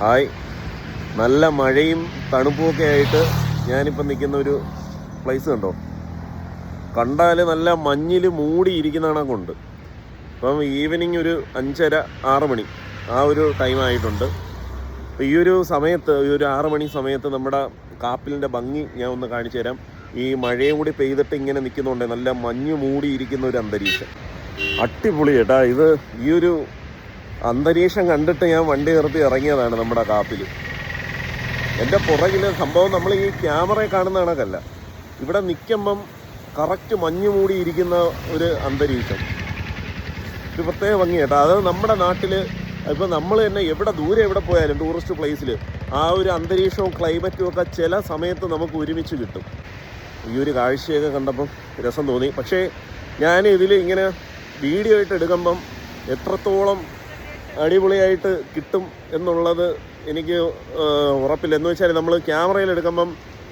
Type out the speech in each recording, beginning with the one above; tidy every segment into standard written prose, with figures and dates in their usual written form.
Hi, നല്ല മഴയും തണുപ്പുമൊക്കെ ആയിട്ട് ഞാനിപ്പം നിൽക്കുന്ന ഒരു പ്ലേസ് കണ്ടോ. കണ്ടാൽ നല്ല മഞ്ഞിൽ മൂടിയിരിക്കുന്ന കണക്കുണ്ട്. ഇപ്പം ഈവനിങ് ഒരു 5:30-6 മണി ആ ഒരു ടൈമായിട്ടുണ്ട്. അപ്പോൾ ഈ ഒരു സമയത്ത്, ഈ ഒരു 6 മണി സമയത്ത് നമ്മുടെ കാപ്പിലിൻ്റെ ഭംഗി ഞാൻ ഒന്ന് കാണിച്ചു തരാം. ഈ മഴയും കൂടി പെയ്തിട്ട് ഇങ്ങനെ നിൽക്കുന്നുണ്ട്, നല്ല മഞ്ഞ് മൂടിയിരിക്കുന്ന ഒരു അന്തരീക്ഷം. അടിപൊളി കേട്ടാ. ഇത് ഈ ഒരു അന്തരീക്ഷം കണ്ടിട്ട് ഞാൻ വണ്ടി നിർത്തി ഇറങ്ങിയതാണ് നമ്മുടെ കാപ്പിൽ. എൻ്റെ പുറകിൽ സംഭവം നമ്മൾ ഈ ക്യാമറയിൽ കാണുന്ന കണക്കല്ല, ഇവിടെ നിൽക്കുമ്പം കറക്റ്റ് മഞ്ഞ് മൂടിയിരിക്കുന്ന ഒരു അന്തരീക്ഷം. ഒരു പ്രത്യേക ഭംഗി കേട്ടോ. അത് നമ്മുടെ നാട്ടിൽ ഇപ്പോൾ നമ്മൾ തന്നെ ദൂരെ എവിടെ പോയാലും ടൂറിസ്റ്റ് പ്ലേസിൽ ആ ഒരു അന്തരീക്ഷവും ക്ലൈമറ്റും ഒക്കെ ചില സമയത്ത് നമുക്ക് ഒരുമിച്ച് കിട്ടും. ഈ ഒരു കാഴ്ചയൊക്കെ കണ്ടപ്പം രസം തോന്നി. പക്ഷേ ഞാൻ ഇതിൽ ഇങ്ങനെ വീഡിയോ ആയിട്ട് എടുക്കുമ്പം എത്രത്തോളം അടിപൊളിയായിട്ട് കിട്ടും എന്നുള്ളത് എനിക്ക് ഉറപ്പില്ല. എന്ന് വെച്ചാൽ നമ്മൾ ക്യാമറയിൽ എടുക്കുമ്പം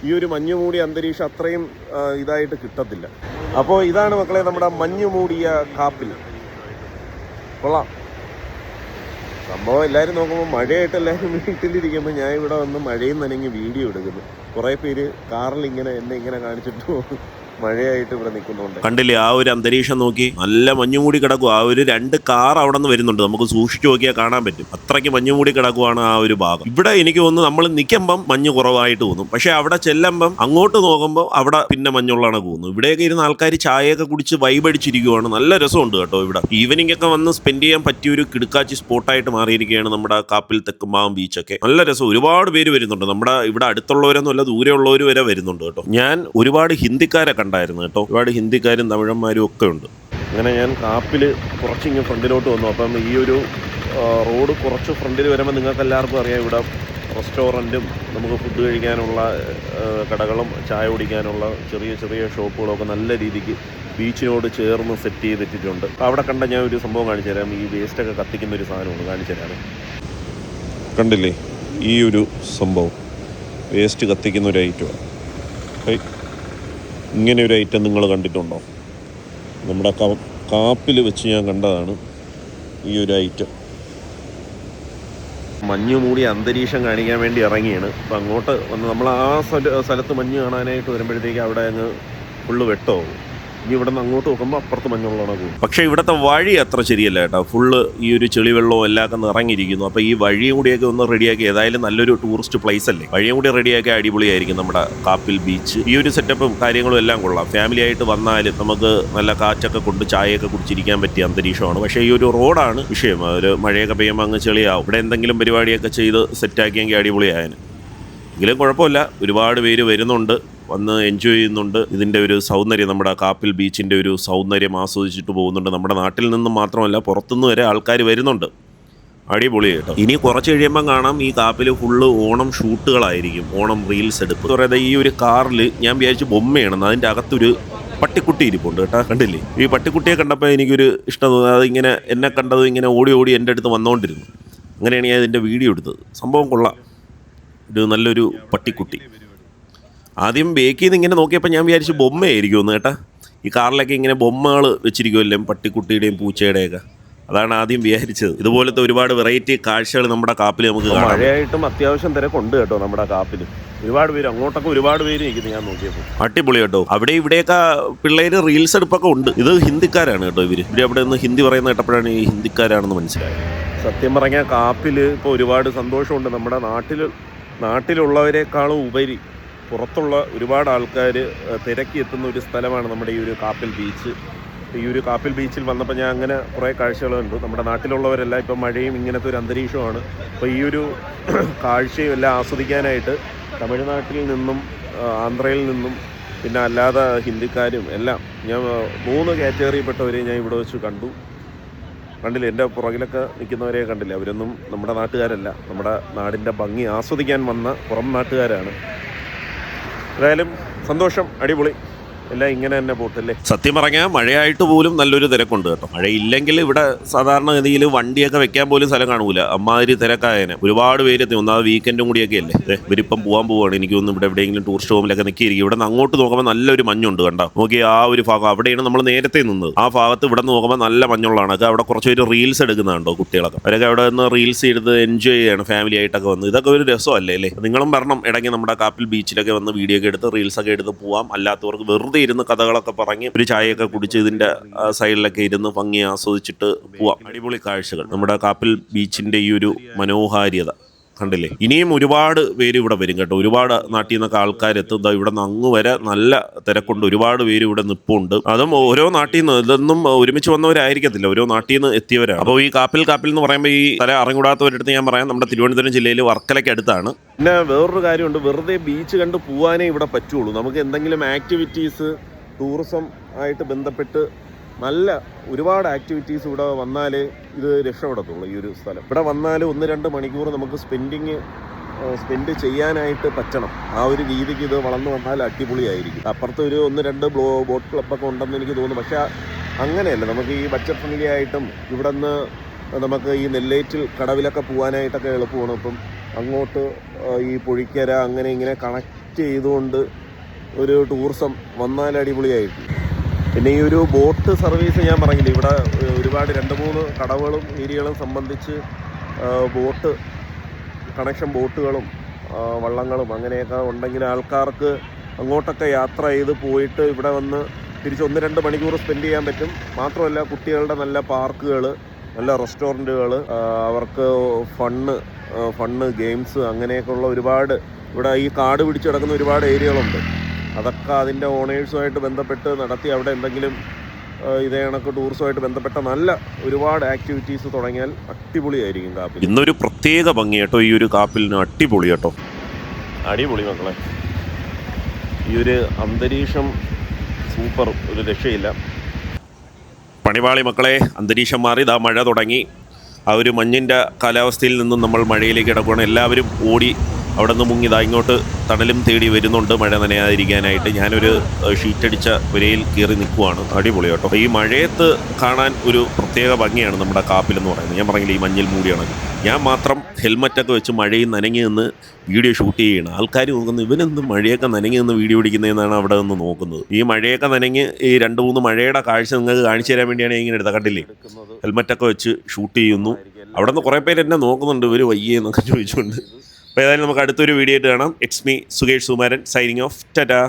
ഈ ഒരു മഞ്ഞ് മൂടിയ അന്തരീക്ഷം അത്രയും ഇതായിട്ട് കിട്ടത്തില്ല. അപ്പോൾ ഇതാണ് മക്കളെ നമ്മുടെ മഞ്ഞ് മൂടിയ കാപ്പിൽ. കൊള്ളാം സംഭവം. എല്ലാവരും നോക്കുമ്പോൾ മഴയായിട്ട് എല്ലാവരും വീട്ടിലിരിക്കുമ്പോൾ ഞാൻ ഇവിടെ വന്ന് മഴയും നനഞ്ഞ് വീഡിയോ എടുക്കുന്നു. കുറേ പേര് കാറിൽ എന്നെ ഇങ്ങനെ കാണിച്ചിട്ട് പോകും. മഴയായിട്ട് ഇവിടെ നിൽക്കുന്നുണ്ട്. കണ്ടില്ലേ ആ ഒരു അന്തരീക്ഷം നോക്കി, നല്ല മഞ്ഞുമൂടി കിടക്കും. ആ ഒരു 2 കാർ അവിടെ നിന്ന് വരുന്നുണ്ട്, നമുക്ക് സൂക്ഷിച്ചു നോക്കിയാൽ കാണാൻ പറ്റും. അത്രയ്ക്ക് മഞ്ഞുമൂടി കിടക്കുവാണ് ആ ഒരു ഭാഗം. ഇവിടെ എനിക്ക് തോന്നുന്നു നമ്മൾ നിൽക്കുമ്പം മഞ്ഞ് കുറവായിട്ട് തോന്നും, പക്ഷേ അവിടെ ചെല്ലുമ്പം അങ്ങോട്ട് നോക്കുമ്പോൾ അവിടെ പിന്നെ മഞ്ഞുള്ളതാണ് തോന്നുന്നു. ഇവിടെയൊക്കെ ഇരുന്ന് ആൾക്കാർ ചായയൊക്കെ കുടിച്ച് വൈബടിച്ചിരിക്കുവാണ്. നല്ല രസമുണ്ട് കേട്ടോ. ഇവിടെ ഈവനിംഗ് ഒക്കെ വന്ന് സ്പെൻഡ് ചെയ്യാൻ പറ്റിയൊരു കിടുക്കാച്ചി സ്പോട്ടായിട്ട് മാറിയിരിക്കുകയാണ് നമ്മുടെ കാപ്പിൽ തെക്കുംഭാഗം ബീച്ചൊക്കെ. നല്ല രസം. ഒരുപാട് പേര് വരുന്നുണ്ട്. നമ്മുടെ ഇവിടെ അടുത്തുള്ളവരൊന്നും അല്ല, ദൂരെയുള്ളവർ വരെ വരുന്നുണ്ട് കേട്ടോ. ഞാൻ ഒരുപാട് ഹിന്ദിക്കാരെ ഉണ്ടായിരുന്നു കേട്ടോ. ഒരുപാട് ഹിന്ദിക്കാരും തമിഴന്മാരും ഒക്കെ ഉണ്ട്. അങ്ങനെ ഞാൻ കാപ്പിൽ കുറച്ചിങ്ങനെ ഫ്രണ്ടിലോട്ട് വന്നു. അപ്പം ഈ ഒരു റോഡ് കുറച്ച് ഫ്രണ്ടിൽ വരുമ്പോൾ നിങ്ങൾക്ക് എല്ലാവർക്കും അറിയാം, ഇവിടെ റെസ്റ്റോറൻറ്റും നമുക്ക് ഫുഡ് കഴിക്കാനുള്ള കടകളും ചായ കുടിക്കാനുള്ള ചെറിയ ചെറിയ ഷോപ്പുകളൊക്കെ നല്ല രീതിക്ക് ബീച്ചിനോട് ചേർന്ന് സെറ്റ് ചെയ്തിട്ടുണ്ട്. അവിടെ കണ്ട ഞാൻ ഒരു സംഭവം കാണിച്ചു തരാം. ഈ വേസ്റ്റൊക്കെ കത്തിക്കുന്ന ഒരു സാധനമാണ്, കാണിച്ചു തരാം. കണ്ടില്ലേ ഈ ഒരു സംഭവം, വേസ്റ്റ് കത്തിക്കുന്ന ഒരു ഐറ്റമാണ്. ഇങ്ങനെ ഒരു ഐറ്റം നിങ്ങൾ കണ്ടിട്ടുണ്ടോ? നമ്മുടെ കാപ്പിൽ വെച്ച് ഞാൻ കണ്ടതാണ് ഈ ഒരു ഐറ്റം. മഞ്ഞ് മൂടിയ അന്തരീക്ഷം കാണിക്കാൻ വേണ്ടി ഇറങ്ങിയാണ്. അപ്പം അങ്ങോട്ട് വന്ന് നമ്മൾ ആ സ്ഥലത്ത് മഞ്ഞ് കാണാനായിട്ട് വരുമ്പോഴത്തേക്ക് അവിടെ അങ്ങ് ഫുള്ള് വെട്ടമാകും. ഇനി ഇവിടെ നിന്ന് അങ്ങോട്ട് നോക്കുമ്പോൾ അപ്പുറത്ത് മഞ്ഞുള്ളതാണ് പോകും. പക്ഷേ ഇവിടുത്തെ വഴി അത്ര ശരിയല്ല കേട്ടോ. ഫുള്ള് ഈ ഒരു ചെളിവെള്ളവും എല്ലാമൊക്കെ നിറങ്ങിയിരിക്കുന്നു. അപ്പോൾ ഈ വഴിയും കൂടിയൊക്കെ ഒന്ന് റെഡിയാക്കി, ഏതായാലും നല്ലൊരു ടൂറിസ്റ്റ് പ്ലേസ് അല്ലേ, വഴിയും കൂടി റെഡിയാക്കി അടിപൊളിയായിരിക്കും നമ്മുടെ കാപ്പിൽ ബീച്ച്. ഈ ഒരു സെറ്റപ്പും കാര്യങ്ങളും എല്ലാം കൊള്ളാം. ഫാമിലി ആയിട്ട് വന്നാലും നമുക്ക് നല്ല കാറ്റൊക്കെ കൊണ്ട് ചായയൊക്കെ കുടിച്ചിരിക്കാൻ പറ്റിയ അന്തരീക്ഷമാണ്. പക്ഷേ ഈ ഒരു റോഡാണ് വിഷയം. ഒരു മഴയൊക്കെ പെയ്യുമ്പോൾ അങ്ങ് ചെളിയാവും. ഇവിടെ എന്തെങ്കിലും പരിപാടിയൊക്കെ ചെയ്ത് സെറ്റാക്കിയെങ്കിൽ അടിപൊളിയായതിന്. എങ്കിലും കുഴപ്പമില്ല, ഒരുപാട് പേര് വരുന്നുണ്ട്, വന്ന് എൻജോയ് ചെയ്യുന്നുണ്ട്. ഇതിൻ്റെ ഒരു സൗന്ദര്യം, നമ്മുടെ കാപ്പിൽ ബീച്ചിൻ്റെ ഒരു സൗന്ദര്യം ആസ്വദിച്ചിട്ട് പോകുന്നുണ്ട്. നമ്മുടെ നാട്ടിൽ നിന്നും മാത്രമല്ല പുറത്തുനിന്ന് വരെ ആൾക്കാർ വരുന്നുണ്ട്. അടിപൊളി കേട്ടോ. ഇനി കുറച്ച് കഴിയുമ്പം കാണാം ഈ കാപ്പിൽ ഫുള്ള് ഓണം ഷൂട്ടുകളായിരിക്കും, ഓണം റീൽസ് എടുപ്പ്. പറയുന്നത് ഈ ഒരു കാറിൽ ഞാൻ വിചാരിച്ച് ബൊമ്മയാണെന്ന്, അതിൻ്റെ അകത്തൊരു പട്ടിക്കുട്ടി ഇരിപ്പുണ്ട് കേട്ടോ. കണ്ടില്ലേ ഈ പട്ടിക്കുട്ടിയെ കണ്ടപ്പോൾ എനിക്കൊരു ഇഷ്ടം തോന്നി. അതിങ്ങനെ എന്നെ കണ്ടത് ഇങ്ങനെ ഓടി ഓടി എൻ്റെ അടുത്ത് വന്നുകൊണ്ടിരുന്നു. അങ്ങനെയാണ് ഞാൻ ഇതിൻ്റെ വീഡിയോ എടുത്തത്. സംഭവം കൊള്ളാം. ഒരു നല്ലൊരു പട്ടിക്കുട്ടി. ആദ്യം ബേക്കിൽ നിന്ന് ഇങ്ങനെ നോക്കിയപ്പോൾ ഞാൻ വിചാരിച്ചു ബൊമ്മയായിരിക്കുമെന്ന് കേട്ടാ. ഈ കാറിലൊക്കെ ഇങ്ങനെ ബൊമ്മകൾ വെച്ചിരിക്കുമല്ലേ, പട്ടിക്കുട്ടിയുടെയും പൂച്ചയുടെയൊക്കെ. അതാണ് ആദ്യം വിചാരിച്ചത്. ഇതുപോലത്തെ ഒരുപാട് വെറൈറ്റി കാഴ്ചകൾ നമ്മുടെ കാപ്പിൽ നമുക്ക് കാണാം. മഴയായിട്ടും അത്യാവശ്യം തിരക്കുണ്ട് കേട്ടോ നമ്മുടെ കാപ്പിൽ. ഒരുപാട് പേര് അങ്ങോട്ടൊക്കെ ഒരുപാട് പേര് നിൽക്കുന്നു ഞാൻ നോക്കിയപ്പോൾ. അടിപൊളി കേട്ടോ. അവിടെ ഇവിടെയൊക്കെ പിള്ളേർ റീൽസ് എടുപ്പൊക്കെ ഉണ്ട്. ഇത് ഹിന്ദിക്കാരാണ് കേട്ടോ. ഇവർ അവിടെ നിന്ന് ഹിന്ദി പറയുന്ന കേട്ടപ്പോഴാണ് ഈ ഹിന്ദിക്കാരാണെന്ന് മനസ്സിലായത്. സത്യം പറഞ്ഞാൽ കാപ്പിൽ ഇപ്പോൾ ഒരുപാട് സന്തോഷമുണ്ട്. നമ്മുടെ നാട്ടിലുള്ളവരെക്കാളും ഉപരി പുറത്തുള്ള ഒരുപാട് ആൾക്കാർ തിരക്കി എത്തുന്ന ഒരു സ്ഥലമാണ് നമ്മുടെ ഈ ഒരു കാപ്പിൽ ബീച്ച്. ഈ ഒരു കാപ്പിൽ ബീച്ചിൽ വന്നപ്പോൾ ഞാൻ അങ്ങനെ കുറേ കാഴ്ചകളുണ്ട്. നമ്മുടെ നാട്ടിലുള്ളവരെല്ലാം ഇപ്പം മഴയും ഇങ്ങനത്തെ ഒരു അന്തരീക്ഷമാണ്. അപ്പോൾ ഈ ഒരു കാഴ്ചയും എല്ലാം ആസ്വദിക്കാനായിട്ട് തമിഴ്നാട്ടിൽ നിന്നും ആന്ധ്രയിൽ നിന്നും പിന്നെ അല്ലാതെ ഹിന്ദിക്കാരും എല്ലാം, ഞാൻ 3 കാറ്റഗറിയിൽപ്പെട്ടവരെ ഞാൻ ഇവിടെ വെച്ച് കണ്ടില്ല. എൻ്റെ പുറകിലൊക്കെ നിൽക്കുന്നവരെ കണ്ടില്ല. അവരൊന്നും നമ്മുടെ നാട്ടുകാരല്ല, നമ്മുടെ നാടിൻ്റെ ഭംഗി ആസ്വദിക്കാൻ വന്ന പുറം നാട്ടുകാരാണ്. ഏതായാലും സന്തോഷം, അടിപൊളി. എല്ലാം ഇങ്ങനെ തന്നെ പോട്ടല്ലേ. സത്യം പറഞ്ഞാൽ മഴയായിട്ട് പോലും നല്ലൊരു തിരക്കുണ്ട് കേട്ടോ. മഴയില്ലെങ്കിൽ ഇവിടെ സാധാരണഗതിയിൽ വണ്ടിയൊക്കെ വെക്കാൻ പോലും സ്ഥലം കാണൂല, അമ്മാതിരി തിരക്കായനെ. ഒരുപാട് പേര് എത്തി. ഒന്നാമത് വീക്കെൻഡും കൂടിയൊക്കെ അല്ലേ. ഇവരിപ്പം പോകാൻ പോവാണ്. എനിക്ക് തോന്നുന്നു ഇവിടെ എവിടെയെങ്കിലും ടൂറിസ്റ്റ് ഹോമിലൊക്കെ നിൽക്കിയിരിക്കും. ഇവിടെ നിന്ന് അങ്ങോട്ട് നോക്കുമ്പോൾ നല്ലൊരു മഞ്ഞുണ്ട് കണ്ടോ. നോക്കി ആ ഒരു ഭാഗം, അവിടെയാണ് നമ്മൾ നേരത്തെ നിന്നത്. ആ ഭാഗത്ത് ഇവിടെ നിന്ന് നോക്കുമ്പോൾ നല്ല മഞ്ഞുള്ളതാണ്. അത് അവിടെ കുറച്ച് പേര് റീൽസ് എടുക്കുന്നുണ്ടോ കുട്ടികളൊക്കെ. അവരൊക്കെ അവിടെ നിന്ന് റീൽസ് ചെയ്ത് എൻജോയ് ചെയ്യാണ് ഫാമിലി ആയിട്ടൊക്കെ വന്ന്. ഇതൊക്കെ ഒരു രസമല്ലേ അല്ലേ. നിങ്ങളും വരണം ഇടയ്ക്ക് നമ്മുടെ കാപ്പിൽ ബീച്ചിലൊക്കെ വന്ന് വീഡിയോ ഒക്കെ എടുത്ത് റീൽസൊക്കെ എടുത്ത് പോവാം. അല്ലാത്തവർക്ക് വെറുതെ ഇരുന്ന് കഥകളൊക്കെ പറഞ്ഞ് ഒരു ചായയൊക്കെ കുടിച്ച് ഇതിൻ്റെ സൈഡിലൊക്കെ ഇരുന്ന് ഭംഗി ആസ്വദിച്ചിട്ട് പോവാം. അടിപൊളി കാഴ്ചകൾ. നമ്മുടെ കാപ്പിൽ ബീച്ചിൻ്റെ ഈ ഒരു മനോഹാരിത കണ്ടില്ലേ. ഇനിയും ഒരുപാട് പേര് ഇവിടെ വരും കേട്ടോ. ഒരുപാട് നാട്ടിൽ നിന്നൊക്കെ ആൾക്കാരെത്തും. ഇവിടെ നിന്ന് അങ്ങ് വരെ നല്ല തിരക്കുണ്ട്. ഒരുപാട് പേര് ഇവിടെ നിൽപ്പുണ്ട്. അതും ഓരോ നാട്ടിൽ നിന്ന്, ഇതൊന്നും ഒരുമിച്ച് വന്നവരായിരിക്കത്തില്ല, ഓരോ നാട്ടിൽ നിന്ന് എത്തിയവരാണ്. അപ്പോൾ ഈ കാപ്പിൽ എന്ന് പറയുമ്പോൾ ഈ തല അറിഞ്ഞൂടാത്തവരടുത്ത് ഞാൻ പറയാം, നമ്മുടെ തിരുവനന്തപുരം ജില്ലയിൽ വർക്കലയ്ക്ക് അടുത്താണ്. പിന്നെ വേറൊരു കാര്യമുണ്ട്, വെറുതെ ബീച്ച് കണ്ട് പോകാനേ ഇവിടെ പറ്റുള്ളൂ. നമുക്ക് എന്തെങ്കിലും ആക്ടിവിറ്റീസ് ടൂറിസം ആയിട്ട് ബന്ധപ്പെട്ട് നല്ല ഒരുപാട് ആക്ടിവിറ്റീസ് ഇവിടെ വന്നാലേ ഇത് രക്ഷപ്പെടത്തുള്ളൂ. ഈ ഒരു സ്ഥലം ഇവിടെ വന്നാൽ 1-2 മണിക്കൂർ നമുക്ക് സ്പെൻഡ് ചെയ്യാനായിട്ട് പറ്റണം. ആ ഒരു രീതിക്ക് ഇത് വളർന്നു വന്നാൽ അടിപൊളിയായിരിക്കും. അപ്പുറത്ത് ഒരു 1-2 ബോട്ട് ക്ലബ്ബൊക്കെ ഉണ്ടെന്ന് എനിക്ക് തോന്നുന്നു. പക്ഷേ അങ്ങനെയല്ല, നമുക്ക് ഈ ബഡ്ജറ്റ് ഫ്രണ്ട്ലി ആയിട്ടും ഇവിടെ നിന്ന് നമുക്ക് ഈ നെല്ലേറ്റിൽ കടവിലൊക്കെ പോകാനായിട്ടൊക്കെ എളുപ്പമാണ്. ഇപ്പം അങ്ങോട്ട് ഈ പൊഴിക്കര അങ്ങനെ ഇങ്ങനെ കണക്ട് ചെയ്തുകൊണ്ട് ഒരു ടൂറിസം വന്നാൽ അടിപൊളിയായിരിക്കും. പിന്നെ ഈ ഒരു ബോട്ട് സർവീസ് ഞാൻ പറഞ്ഞില്ല, ഇവിടെ ഒരുപാട് 2-3 കടവുകളും ഏരിയകളും സംബന്ധിച്ച് ബോട്ട് കണക്ഷൻ, ബോട്ടുകളും വള്ളങ്ങളും അങ്ങനെയൊക്കെ ഉണ്ടെങ്കിൽ ആൾക്കാർക്ക് അങ്ങോട്ടൊക്കെ യാത്ര ചെയ്ത് പോയിട്ട് ഇവിടെ വന്ന് തിരിച്ച് 1-2 മണിക്കൂർ സ്പെൻഡ് ചെയ്യാൻ പറ്റും. മാത്രമല്ല കുട്ടികളുടെ നല്ല പാർക്കുകൾ, നല്ല റെസ്റ്റോറൻറ്റുകൾ, അവർക്ക് ഫണ്ണ് ഗെയിംസ് അങ്ങനെയൊക്കെയുള്ള ഒരുപാട് ഇവിടെ ഈ കാട് പിടിച്ച് കിടക്കുന്ന ഒരുപാട് ഏരിയകളുണ്ട്. അതൊക്കെ അതിൻ്റെ ഓണേഴ്സുമായിട്ട് ബന്ധപ്പെട്ട് നടത്തി അവിടെ എന്തെങ്കിലും ഇതേ കണക്ക് ടൂറിസമായിട്ട് ബന്ധപ്പെട്ട നല്ല ഒരുപാട് ആക്ടിവിറ്റീസ് തുടങ്ങിയാൽ അടിപൊളിയായിരിക്കും കാപ്പിൽ. ഇന്നൊരു പ്രത്യേക ഭംഗി കേട്ടോ ഈ ഒരു കാപ്പിലിന്. അടിപൊളി കേട്ടോ, അടിപൊളി മക്കളെ. ഈ ഒരു അന്തരീക്ഷം സൂപ്പർ, ഒരു രക്ഷയില്ല. പണിപാളി മക്കളെ, അന്തരീക്ഷം മാറി, ഇതാ മഴ തുടങ്ങി. ആ ഒരു മഞ്ഞിൻ്റെ കാലാവസ്ഥയിൽ നിന്നും നമ്മൾ മഴയിലേക്ക് കിടക്കുകയാണ്. എല്ലാവരും ഓടി അവിടെ നിന്ന് മുങ്ങിതാ ഇങ്ങോട്ട് തണലും തേടി വരുന്നുണ്ട് മഴ നനയാതിരിക്കാനായിട്ട്. ഞാനൊരു ഷീറ്റടിച്ച പുരയിൽ കയറി നിൽക്കുവാണ്. അടിപൊളി കേട്ടോ. ഈ മഴയത്ത് കാണാൻ ഒരു പ്രത്യേക ഭംഗിയാണ് നമ്മുടെ കാപ്പിലെന്ന് പറയുന്നത്. ഞാൻ പറഞ്ഞില്ല ഈ മഞ്ഞിൽ മൂടിയാണ്. ഞാൻ മാത്രം ഹെൽമറ്റൊക്കെ വെച്ച് മഴയിൽ നനങ്ങി നിന്ന് വീഡിയോ ഷൂട്ട് ചെയ്യണം. ആൾക്കാർ നോക്കുന്നത് ഇവനെന്ത് മഴയൊക്കെ നനങ്ങി നിന്ന് വീഡിയോ പിടിക്കുന്നതെന്നാണ് അവിടെ നിന്ന് നോക്കുന്നത്. ഈ മഴയൊക്കെ നനങ്ങി ഈ 2-3 മഴയുടെ കാഴ്ച നിങ്ങൾക്ക് കാണിച്ചു തരാൻ വേണ്ടിയാണ് ഇങ്ങനെ എടുത്തത്. കണ്ടില്ലേ, ഹെൽമറ്റൊക്കെ വെച്ച് ഷൂട്ട് ചെയ്യുന്നു. അവിടെ നിന്ന് കുറേ പേര് എന്നെ നോക്കുന്നുണ്ട്, ഇവർ വയ്യേ എന്നൊക്കെ ചോദിച്ചുകൊണ്ട്. അപ്പോൾ ഏതായാലും നമുക്ക് അടുത്തൊരു വീഡിയോ ആയിട്ട് കാണാം. It's me Sukesh Sumaran signing off. Tata.